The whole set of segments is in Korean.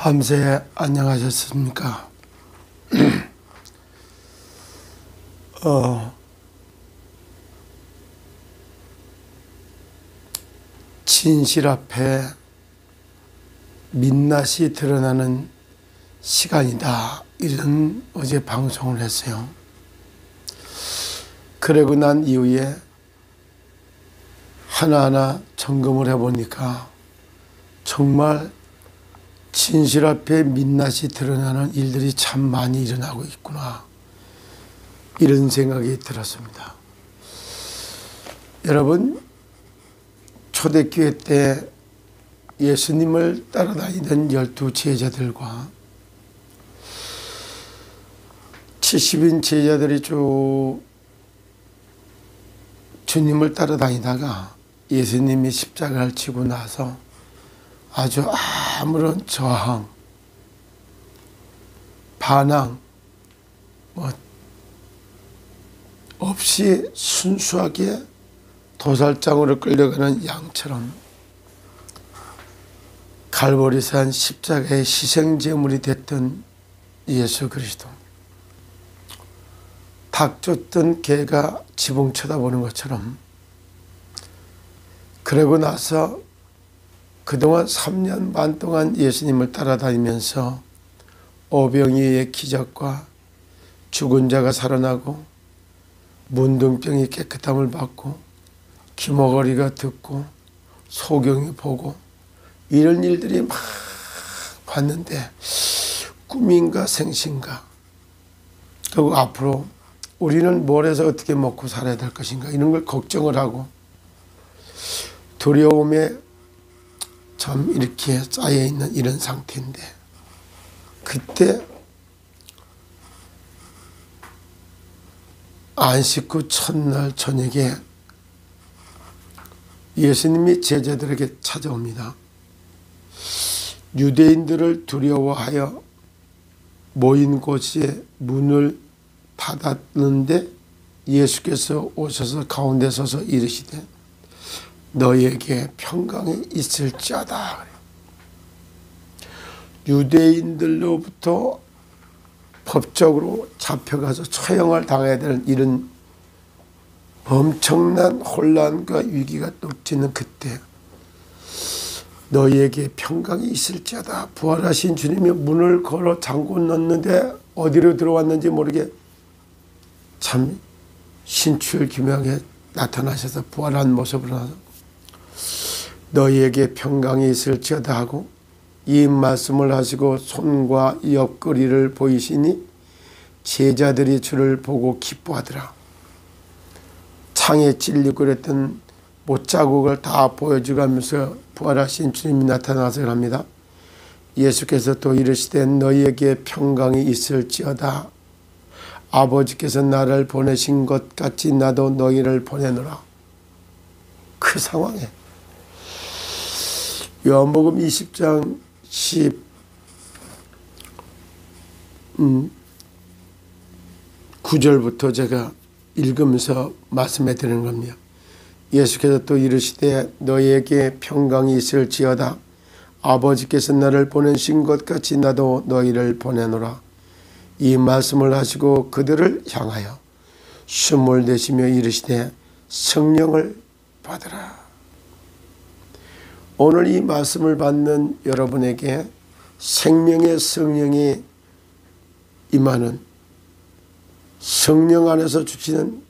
밤새 안녕하셨습니까? 진실 앞에 민낯이 드러나는 시간이다, 이런 어제 방송을 했어요. 그러고 난 이후에 하나하나 점검을 해보니까 정말 진실 앞에 민낯이 드러나는 일들이 참 많이 일어나고 있구나, 이런 생각이 들었습니다. 여러분, 초대교회 때 예수님을 따라다니던 12 제자들과 70인 제자들이 쭉 주님을 따라다니다가 예수님이 십자가를 지고 나서 아주 아무런 저항, 반항 없이 순수하게 도살장으로 끌려가는 양처럼 갈보리산 십자가의 희생제물이 됐던 예수 그리스도, 닭 쫓던 개가 지붕 쳐다보는 것처럼, 그러고 나서 그동안 3년 반 동안 예수님을 따라다니면서 오병이의 기적과 죽은 자가 살아나고 문둥병이 깨끗함을 받고 귀머거리가 듣고 소경이 보고 이런 일들이 막 봤는데, 꿈인가 생신가, 그리고 앞으로 우리는 뭘 해서 어떻게 먹고 살아야 될 것인가, 이런 걸 걱정을 하고 두려움에 참 이렇게 쌓여있는 이런 상태인데, 그때 안식 후 첫날 저녁에 예수님이 제자들에게 찾아옵니다. 유대인들을 두려워하여 모인 곳에 문을 닫았는데 예수께서 오셔서 가운데 서서 이르시되 너희에게 평강이 있을지어다. 유대인들로부터 법적으로 잡혀가서 처형을 당해야 되는 이런 엄청난 혼란과 위기가 닥치는 그때 너희에게 평강이 있을지어다. 부활하신 주님이 문을 걸어 잠궈 넣는데 어디로 들어왔는지 모르게 참 신출기명하게 나타나셔서 부활한 모습으로 나서 너희에게 평강이 있을지어다 하고 이 말씀을 하시고 손과 옆구리를 보이시니 제자들이 주를 보고 기뻐하더라. 창에 찔리고 그랬던 못자국을 다 보여주면서 부활하신 주님이 나타나서 합니다. 예수께서 또 이르시되 너희에게 평강이 있을지어다. 아버지께서 나를 보내신 것 같이 나도 너희를 보내노라. 그 상황에 요한복음 20장 19절부터 제가 읽으면서 말씀해 드리는 겁니다. 예수께서 또 이르시되 너희에게 평강이 있을지어다. 아버지께서 나를 보내신 것 같이 나도 너희를 보내노라. 이 말씀을 하시고 그들을 향하여 숨을 내쉬며 이르시되 성령을 받으라. 오늘 이 말씀을 받는 여러분에게 생명의 성령이 임하는, 성령 안에서 주시는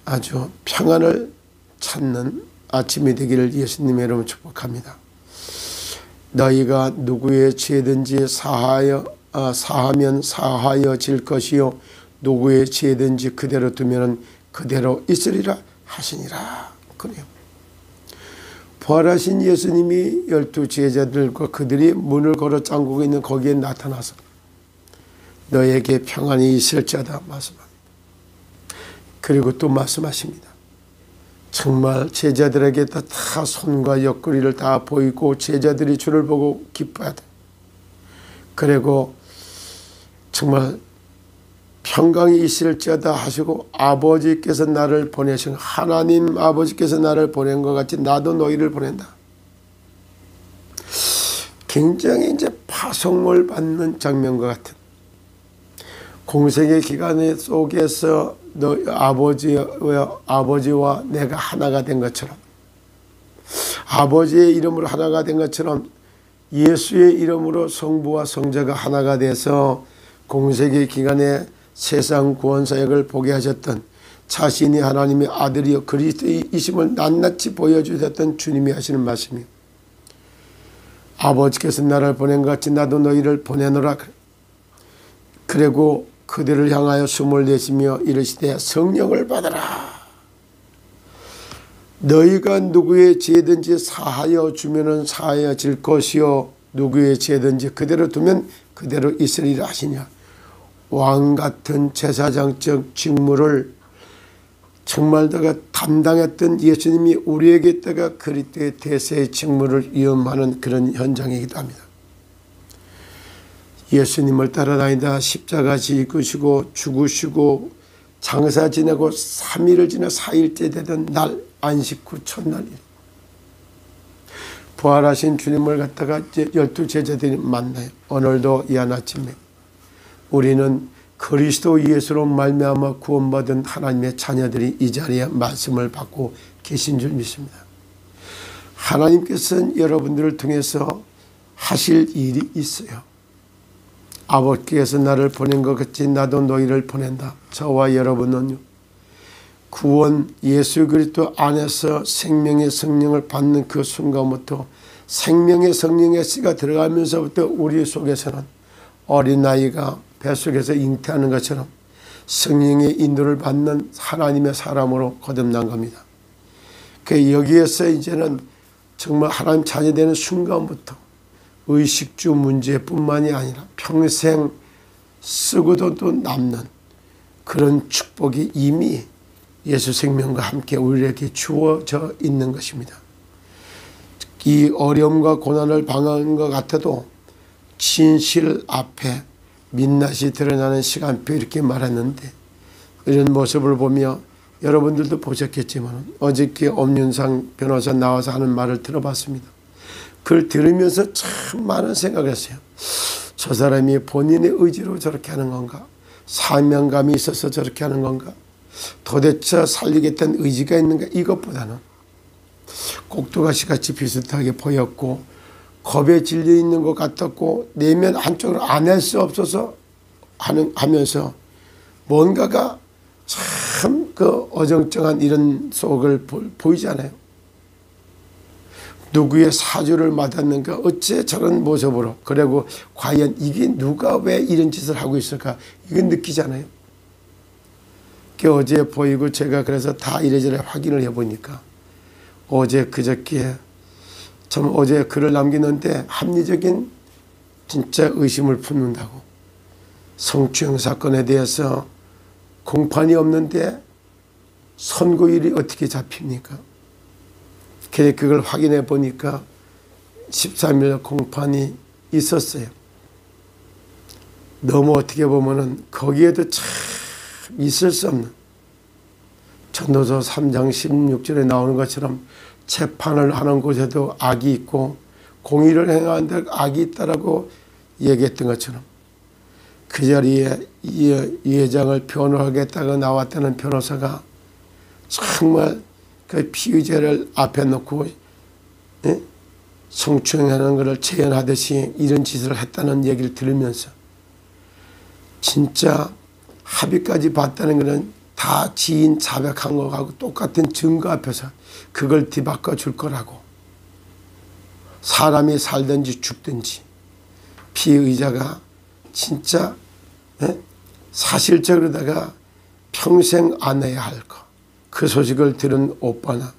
아주 평안을 찾는 아침이 되기를 예수님의 이름으로 축복합니다. 너희가 누구의 죄든지 사하면 사하여질 것이요 누구의 죄든지 그대로 두면 그대로 있으리라 하시니라. 그래요. 부활하신 예수님이 12 제자들과 그들이 문을 걸어 잠그고 있는 거기에 나타나서 너에게 평안이 있을지어다 말씀합니다. 그리고 또 말씀하십니다. 정말 제자들에게 다 손과 옆구리를 다 보이고 제자들이 주를 보고 기뻐하다. 그리고 정말 평강이 있을지어다 하시고 아버지께서 나를 보내신, 하나님 아버지께서 나를 보낸 것 같이 나도 너희를 보낸다. 굉장히 이제 파송을 받는 장면과 같은 공생의 기간 속에서 너 아버지와 내가 하나가 된 것처럼, 아버지의 이름으로 하나가 된 것처럼 예수의 이름으로 성부와 성자가 하나가 돼서 공생의 기간에 세상 구원 사역을 보게 하셨던, 자신이 하나님의 아들이여 그리스도이심을 낱낱이 보여주셨던 주님이 하시는 말씀이요, 아버지께서 나를 보낸 것 같이 나도 너희를 보내노라. 그리고 그들을 향하여 숨을 내쉬며 이르시되 성령을 받아라. 너희가 누구의 죄든지 사하여 주면은 사하여질 것이요 누구의 죄든지 그대로 두면 그대로 있으리라 하시냐. 왕같은 제사장적 직무를 정말 내가 담당했던 예수님이 우리에게다가 그리스도의 대세의 직무를 위임하는 그런 현장이기도 합니다. 예수님을 따라다니다 십자가 지시고 죽으시고 장사 지내고 3일을 지나 4일째 되던 날, 안식 후 첫날이에요. 부활하신 주님을 갖다가 이제 12제자들이 만나요. 오늘도 이 한 아침에 우리는 그리스도 예수로 말미암아 구원받은 하나님의 자녀들이 이 자리에 말씀을 받고 계신 줄 믿습니다. 하나님께서는 여러분들을 통해서 하실 일이 있어요. 아버지께서 나를 보낸 것 같이 나도 너희를 보낸다. 저와 여러분은요, 구원 예수 그리스도 안에서 생명의 성령을 받는 그 순간부터 생명의 성령의 씨가 들어가면서부터 우리 속에서는 어린아이가 뱃속에서 잉태하는 것처럼 성령의 인도를 받는 하나님의 사람으로 거듭난 겁니다. 여기에서 이제는 정말 하나님 자녀 되는 순간부터 의식주 문제뿐만이 아니라 평생 쓰고도 또 남는 그런 축복이 이미 예수 생명과 함께 우리에게 주어져 있는 것입니다. 이 어려움과 고난을 방황한 것 같아도 진실 앞에 민낯이 드러나는 시간표 이렇게 말했는데, 이런 모습을 보며 여러분들도 보셨겠지만 어저께 엄윤상 변호사 나와서 하는 말을 들어봤습니다. 그걸 들으면서 참 많은 생각을 했어요. 저 사람이 본인의 의지로 저렇게 하는 건가? 사명감이 있어서 저렇게 하는 건가? 도대체 살리겠다는 의지가 있는가? 이것보다는 꼭두가시같이 비슷하게 보였고 겁에 질려 있는 것 같았고 내면 한쪽으로 안 할 수 없어서 하면서 뭔가가 참 그 어정쩡한 이런 속을 보이잖아요. 누구의 사주를 받았는가? 어째 저런 모습으로? 그리고 과연 이게 누가 왜 이런 짓을 하고 있을까? 이건 느끼잖아요. 어제 보이고 제가 그래서 다 이래저래 확인을 해보니까 어제 그저께 참 어제 글을 남기는데 합리적인 진짜 의심을 품는다고. 성추행 사건에 대해서 공판이 없는데 선고일이 어떻게 잡힙니까? 그걸 확인해 보니까 13일 공판이 있었어요. 너무 어떻게 보면은 거기에도 참 있을 수 없는, 전도서 3장 16절에 나오는 것처럼 재판을 하는 곳에도 악이 있고 공의를 행하는 데 악이 있다라고 얘기했던 것처럼 그 자리에 이 회장을 변호하겠다고 나왔다는 변호사가 정말 그 피의자를 앞에 놓고 성추행하는 것을 재현하듯이 이런 짓을 했다는 얘기를 들으면서 진짜 합의까지 봤다는 것은 다 지인 자백한 것하고 똑같은 증거 앞에서 그걸 뒤바꿔 줄 거라고. 사람이 살든지 죽든지 피의자가 진짜 사실적으로다가 평생 안 해야 할 거. 그 소식을 들은 오빠나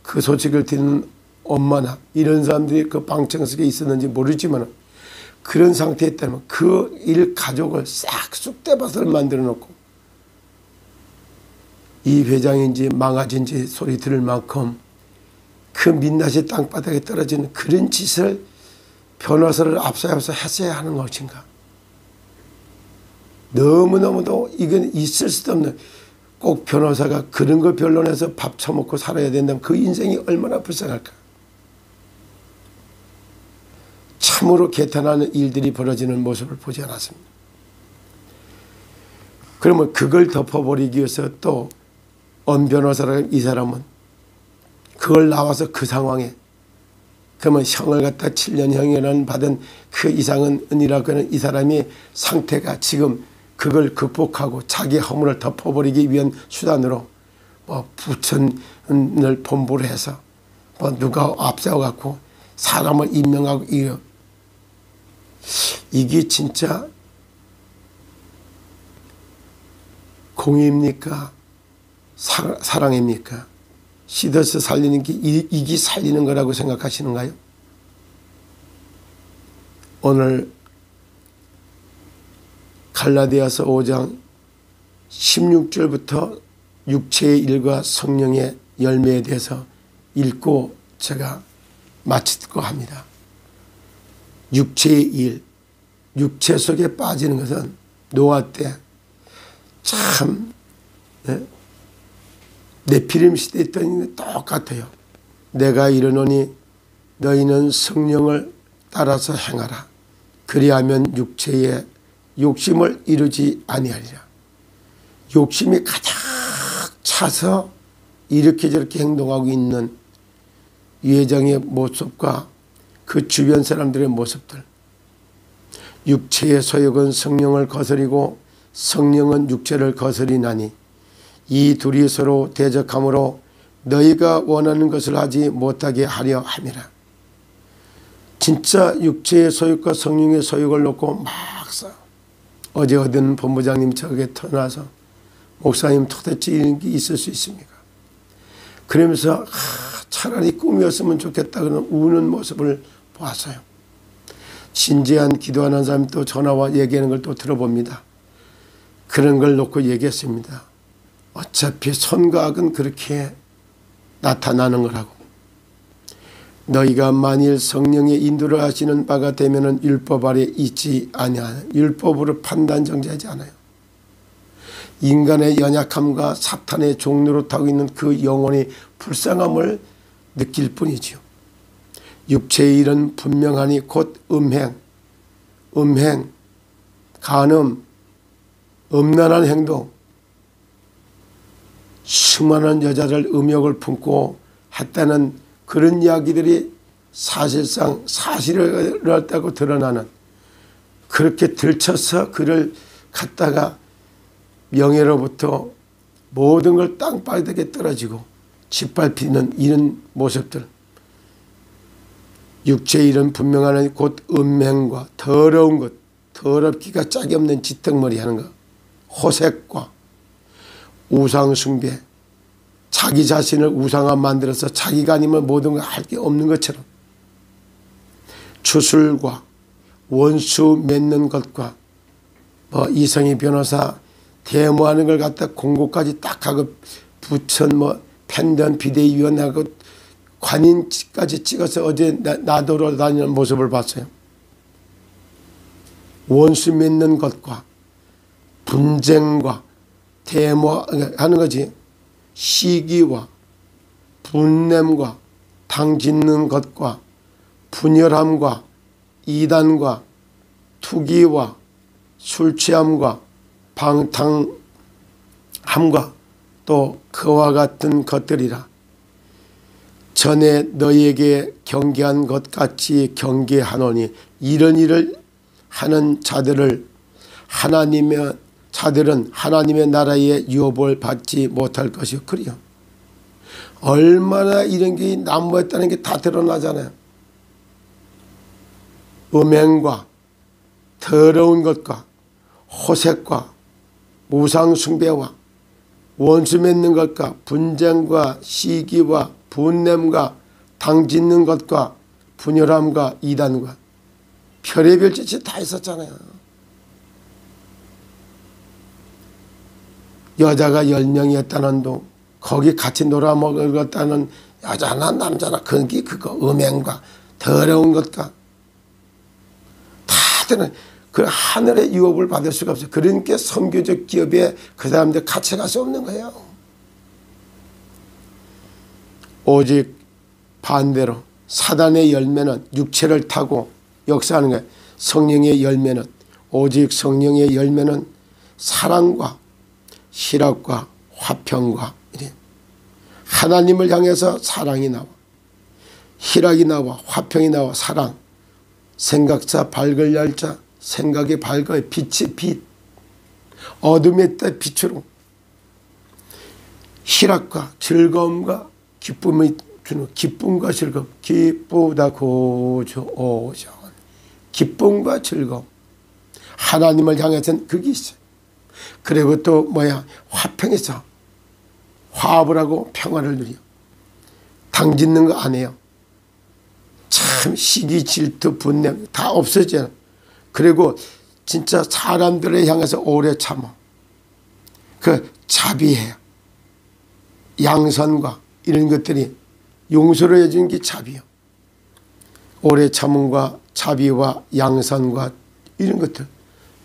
그 소식을 듣는 엄마나 이런 사람들이 그 방청석에 있었는지 모르지만 그런 상태에 있다면 그 일 가족을 싹 쑥대밭을 만들어 놓고 이 회장인지 망아진지 소리 들을 만큼 그 민낯이 땅바닥에 떨어지는 그런 짓을 변호사를 앞세워서 했어야 하는 것인가. 너무너무도 이건 있을 수도 없는, 꼭 변호사가 그런 걸 변론해서 밥 처먹고 살아야 된다면 그 인생이 얼마나 불쌍할까. 참 참으로 개탄하는 일들이 벌어지는 모습을 보지 않았습니다. 그러면 그걸 덮어버리기 위해서 또 엄 변호사라는 이 사람은 그걸 나와서 그 상황에 그러면 형을 갖다 7년형이라는 받은 그 이상은 은이라고 하는 이 사람이 상태가 지금 그걸 극복하고 자기 허물을 덮어버리기 위한 수단으로 뭐 부천을 본부로 해서 뭐 누가 앞세워갖고 사람을 임명하고 이게 진짜 공의입니까? 사랑입니까? 씻어서 살리는 게 이게 살리는 거라고 생각하시는가요? 오늘 갈라디아서 5장 16절부터 육체의 일과 성령의 열매에 대해서 읽고 제가 마치고 합니다. 육체의 일, 육체 속에 빠지는 것은 노아 때 참 네피림 시대에 있던 똑같아요. 내가 이르노니 너희는 성령을 따라서 행하라. 그리하면 육체의 욕심을 이루지 아니하리라. 욕심이 가득 차서 이렇게 저렇게 행동하고 있는 예정의 모습과 그 주변 사람들의 모습들. 육체의 소욕은 성령을 거스리고 성령은 육체를 거스리나니 이 둘이 서로 대적함으로 너희가 원하는 것을 하지 못하게 하려 함이라. 진짜 육체의 소욕과 성령의 소욕을 놓고 막 싸워. 어제 어떤 본부장님 저에게 터나서 목사님 도대체 이런 게 있을 수 있습니까? 그러면서 차라리 꿈이었으면 좋겠다 그런 우는 모습을 보았어요. 진지한 기도하는 사람이 또 전화와 얘기하는 걸 또 들어봅니다. 그런 걸 놓고 얘기했습니다. 어차피 선과 악은 그렇게 나타나는 거라고. 너희가 만일 성령의 인도를 하시는 바가 되면은 율법 아래 있지 아니하는 율법으로 판단정죄하지 않아요. 인간의 연약함과 사탄의 종로로 타고 있는 그 영혼의 불쌍함을 느낄 뿐이지요. 육체의 일은 분명하니 곧 음행, 간음, 음란한 행동, 수많은 여자를 음욕을 품고 했다는 그런 이야기들이 사실상 사실이었다고 드러나는, 그렇게 들쳐서 그를 갖다가 명예로부터 모든 걸 땅바닥에 떨어지고 짓밟히는 이런 모습들. 육체의 일은 분명하니 곧 음행과 더러운 것, 더럽기가 짝이 없는 지턱머리 하는 것, 호색과 우상숭배, 자기 자신을 우상화 만들어서 자기가 아니면 모든 걸 할 게 없는 것처럼, 추술과 원수 맺는 것과 이성희 변호사 데모하는 걸 갖다 공고까지 딱 하고 부천 팬던 비대위원하고 관인까지 찍어서 어제 나돌아 다니는 모습을 봤어요. 원수 맺는 것과 분쟁과 데모하는 거지. 시기와 분냄과 당짓는 것과 분열함과 이단과 투기와 술취함과 방탕함과 또 그와 같은 것들이라. 전에 너희에게 경계한 것 같이 경계하노니 이런 일을 하는 자들은 하나님의 나라의 유업을 받지 못할 것이요. 그래요. 얼마나 이런 게 난무했다는 게 다 드러나잖아요. 음행과 더러운 것과 호색과 우상숭배와 원수 맺는 것과 분쟁과 시기와 분냄과 당짓는 것과 분열함과 이단과 별의별 짓이 다 있었잖아요. 여자가 10명이었다는 거기 같이 놀아먹었다는 여자나 남자나 그거 음행과 더러운 것과 다들은 그 하늘의 유업을 받을 수가 없어요. 그러니까 선교적 기업에 그 사람들 같이 갈 수 없는 거예요. 오직 반대로 사단의 열매는 육체를 타고 역사하는 거예요. 성령의 열매는, 오직 성령의 열매는 사랑과 희락과 화평과, 이래. 하나님을 향해서 사랑이 나와, 희락이 나와, 화평이 나와. 사랑, 생각자 밝을 날짜, 생각이 밝아요. 빛이 빛, 어둠의 때 빛으로 희락과 즐거움과 기쁨이 주는, 기쁨과 즐거움, 기쁘다 고조오전, 기쁨과 즐거움. 하나님을 향해서는 그게 있어요. 그리고 또 뭐야, 화평에서 화합을 하고 평화를 누려. 당짓는 거 안 해요. 참 시기 질투 분냄 다 없어져요. 그리고 진짜 사람들을 향해서 오래 참아. 그 자비해요. 양선과 이런 것들이 용서를 해주는 게 자비요. 오래 참음과 자비와 양선과 이런 것들,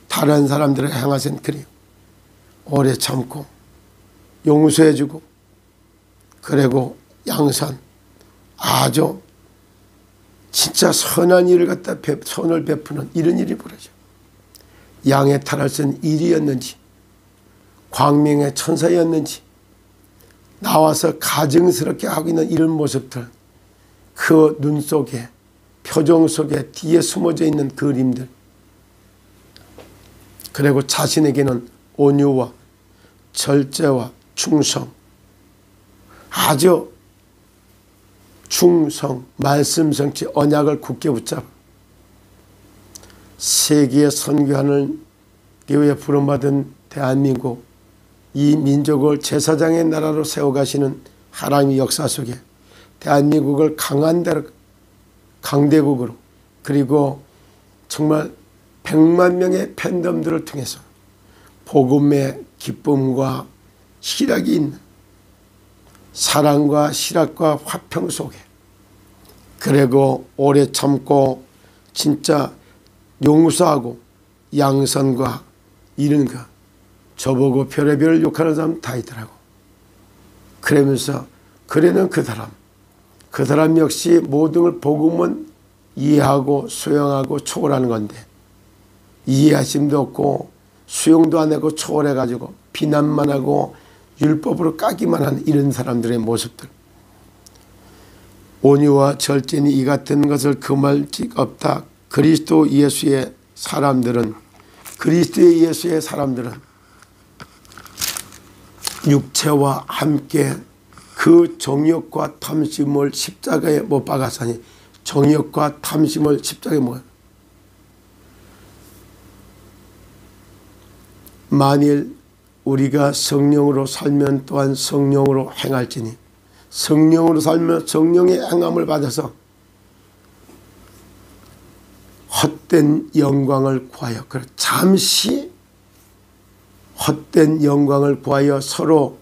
다른 사람들을 향해서는 그래요. 오래 참고 용서해주고, 그리고 양선, 아주 진짜 선한 일을 갖다 선을 베푸는 이런 일이 벌어져. 양의 탈을 쓴 일이었는지, 광명의 천사였는지, 나와서 가증스럽게 하고 있는 이런 모습들, 그 눈 속에, 표정 속에, 뒤에 숨어져 있는 그림들, 그리고 자신에게는 온유와 절제와 충성, 아주 충성, 말씀 성취, 언약을 굳게 붙잡아 세계에 선교하는 교회에 부름받은 대한민국, 이 민족을 제사장의 나라로 세워가시는 하나님의 역사 속에 대한민국을 강대국으로, 그리고 정말 100만 명의 팬덤들을 통해서 복음의 기쁨과 희락이 있는, 사랑과 희락과 화평 속에, 그리고 오래 참고 진짜 용서하고 양선과 이런 거, 저보고 별의별 욕하는 사람 다 있더라고. 그러면서 그래는 그 사람 역시 모든 걸 복음은 이해하고 수용하고 초월하는 건데, 이해하심도 없고 수용도 안 하고 초월해가지고 비난만 하고 율법으로 까기만 하는 이런 사람들의 모습들. 온유와 절제니 이 같은 것을 금할 직 없다. 그리스도 예수의 사람들은, 그리스도의 예수의 사람들은 육체와 함께 그 정욕과 탐심을 십자가에 못 박았으니, 정욕과 탐심을 십자가에 못, 만일 우리가 성령으로 살면 또한 성령으로 행할지니, 성령으로 살면 성령의 행함을 받아서 헛된 영광을 구하여, 잠시 헛된 영광을 구하여 서로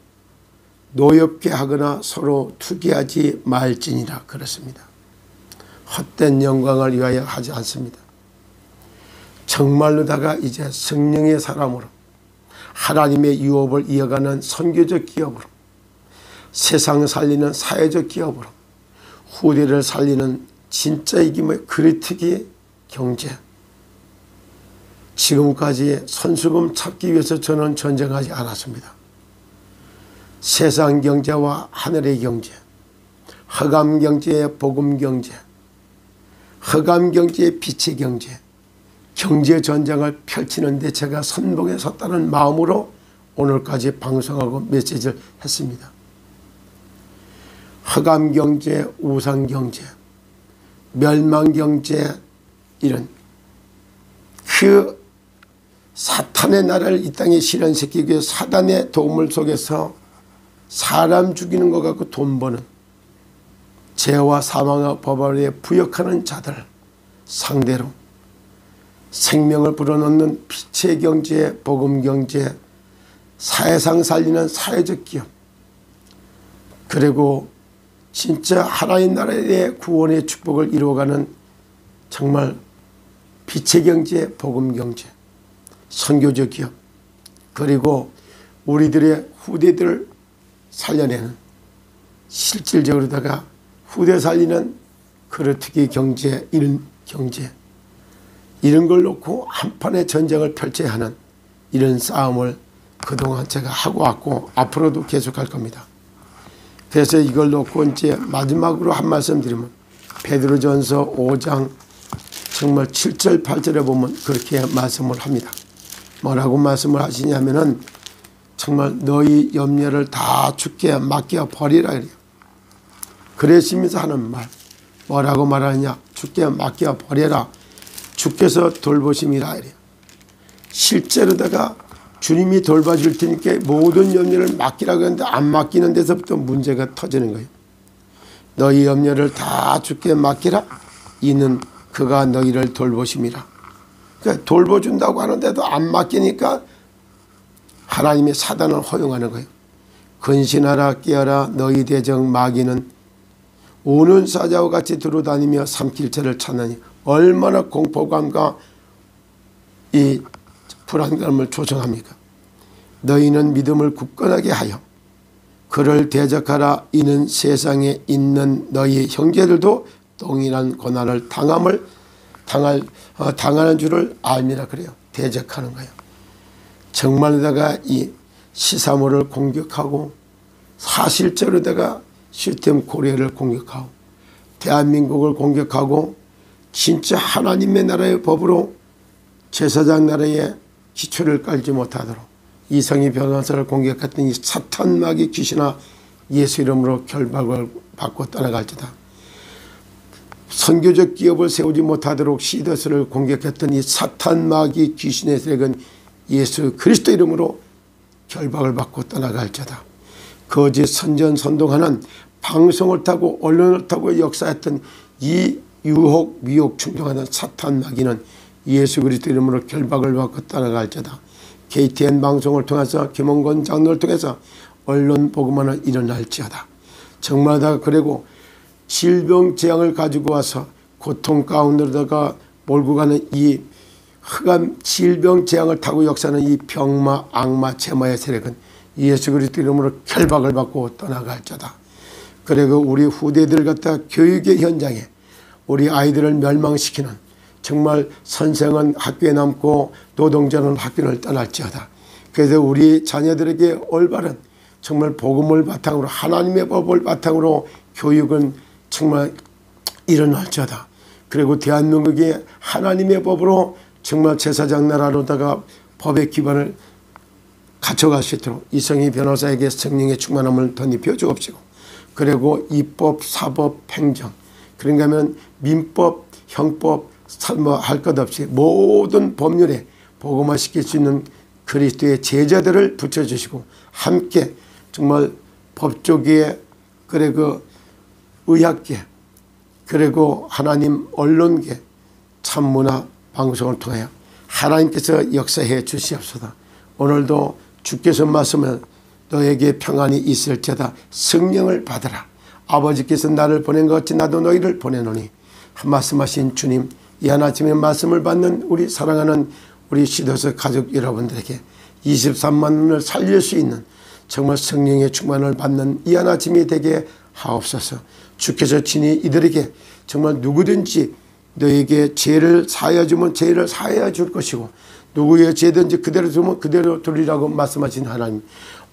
노엽게 하거나 서로 투기하지 말지니라 그렇습니다. 헛된 영광을 위하여 하지 않습니다. 정말로다가 이제 성령의 사람으로 하나님의 유업을 이어가는 선교적 기업으로, 세상 살리는 사회적 기업으로, 후대를 살리는 진짜 이게 뭐 그리트기 경제. 지금까지 선수금 찾기 위해서 저는 전쟁하지 않았습니다. 세상 경제와 하늘의 경제, 허감 경제의 복음 경제, 허감 경제의 빛의 경제, 경제 전쟁을 펼치는데 제가 선봉에 섰다는 마음으로 오늘까지 방송하고 메시지를 했습니다. 허감 경제, 우상 경제, 멸망 경제, 이런 그 사탄의 나라를 이 땅에 실현시키기 위해 사단의 도움을 속에서 사람 죽이는 것 갖고 돈 버는, 죄와 사망과 법에 부역하는 자들 상대로 생명을 불어넣는 빛의 경제, 복음 경제, 사회상 살리는 사회적 기업, 그리고 진짜 하나님 나라의 구원의 축복을 이루어가는 정말 빛의 경제, 복음 경제, 선교적 기업, 그리고 우리들의 후대들을 살려내는, 실질적으로다가 후대 살리는 그렇게 경제, 이런 경제, 이런 걸 놓고 한판의 전쟁을 펼쳐야 하는 이런 싸움을 그동안 제가 하고 왔고 앞으로도 계속할 겁니다. 그래서 이걸 놓고 이제 마지막으로 한 말씀 드리면 베드로전서 5장 정말 7절 8절에 보면 그렇게 말씀을 합니다. 뭐라고 말씀을 하시냐면은 정말 너희 염려를 다 주께 맡겨 버리라 그래요. 그러시면서 하는 말 뭐라고 말하느냐, 주께 맡겨 버려라, 주께서 돌보심이라 그래요. 실제로다가 주님이 돌봐줄 테니까 모든 염려를 맡기라고 했는데 안 맡기는 데서부터 문제가 터지는 거예요. 너희 염려를 다 주께 맡기라, 이는 그가 너희를 돌보심이라. 그러니까 돌봐준다고 하는데도 안 맡기니까 하나님의 사단을 허용하는 거예요. 근신하라 깨어라, 너희 대적 마귀는 우는 사자와 같이 두루다니며 삼킬 죄를 찾느니. 얼마나 공포감과 이 불안감을 조성합니까? 너희는 믿음을 굳건하게 하여 그를 대적하라, 이는 세상에 있는 너희 형제들도 동일한 고난을 당하는 줄을 알미라 그래요. 대적하는 거예요. 정말로다가 이 시사모를 공격하고 사실적으로다가 시스템 코리아를 공격하고 대한민국을 공격하고 진짜 하나님의 나라의 법으로 제사장 나라의 기초를 깔지 못하도록 이성희 변호사를 공격했던 이 사탄 마귀 귀신아 예수 이름으로 결박을 받고 떠나갈지다. 선교적 기업을 세우지 못하도록 시더스를 공격했던 이 사탄 마귀 귀신의 세력은 예수 그리스도 이름으로 결박을 받고 떠나갈지다. 거짓 선전 선동하는 방송을 타고 언론을 타고 역사했던 이 유혹 미혹 충동하는 사탄 마귀는 예수 그리스도 이름으로 결박을 받고 떠나갈지다. KTN 방송을 통해서 김원건 장로를 통해서 언론 보고만은 일어날지어다. 정말 다 그리고 질병 재앙을 가지고 와서 고통 가운데다가 몰고 가는 이 흑암 질병 재앙을 타고 역사하는 이 병마 악마 제마의 세력은 예수 그리스도 이름으로 결박을 받고 떠나갈지어다. 그리고 우리 후대들 갖다 교육의 현장에 우리 아이들을 멸망시키는 정말 선생은 학교에 남고 노동자는 학교를 떠날지어다. 그래서 우리 자녀들에게 올바른 정말 복음을 바탕으로 하나님의 법을 바탕으로 교육은 정말 일어날지어다. 그리고 대한민국이 하나님의 법으로 정말 제사장 나라로다가 법의 기반을 갖춰갈 수 있도록 이성희 변호사에게 성령의 충만함을 덧입혀 주옵시고, 그리고 입법, 사법, 행정, 그런가 하면 민법, 형법, 할 것 없이 모든 법률에 복음화시킬 수 있는 그리스도의 제자들을 붙여주시고 함께 정말 법조계, 그리고 의학계, 그리고 하나님 언론계, 참문화 방송을 통하여 하나님께서 역사해 주시옵소서. 오늘도 주께서 말씀을 너에게 평안이 있을지어다. 성령을 받으라. 아버지께서 나를 보낸 것 같이 나도 너희를 보내노니. 말씀하신 주님, 이 한 아침에 말씀을 받는 우리 사랑하는 우리 시도서 가족 여러분들에게 23만 원을 살릴 수 있는 정말 성령의 충만을 받는 이 한 아침이 되게 하옵소서. 주께서 친히 이들에게 정말 누구든지 너에게 죄를 사하여 주면 죄를 사하여 줄 것이고 누구의 죄든지 그대로 주면 그대로 두리라고 말씀하신 하나님,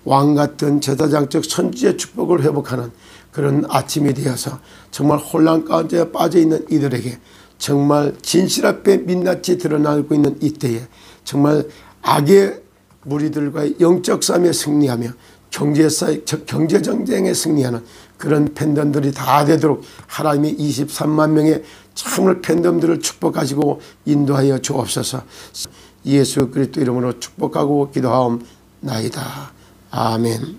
왕같은 제사장적 선지의 축복을 회복하는 그런 아침이 되어서 정말 혼란 가운데 빠져있는 이들에게 정말 진실 앞에 민낯이 드러나고 있는 이때에 정말 악의 무리들과의 영적 싸움에 승리하며 경제정쟁에 승리하는 그런 팬덤들이 다 되도록 하나님이 23만 명의 참을 팬덤들을 축복하시고 인도하여 주옵소서. 예수 그리스도 이름으로 축복하고 기도하옵나이다. 아멘.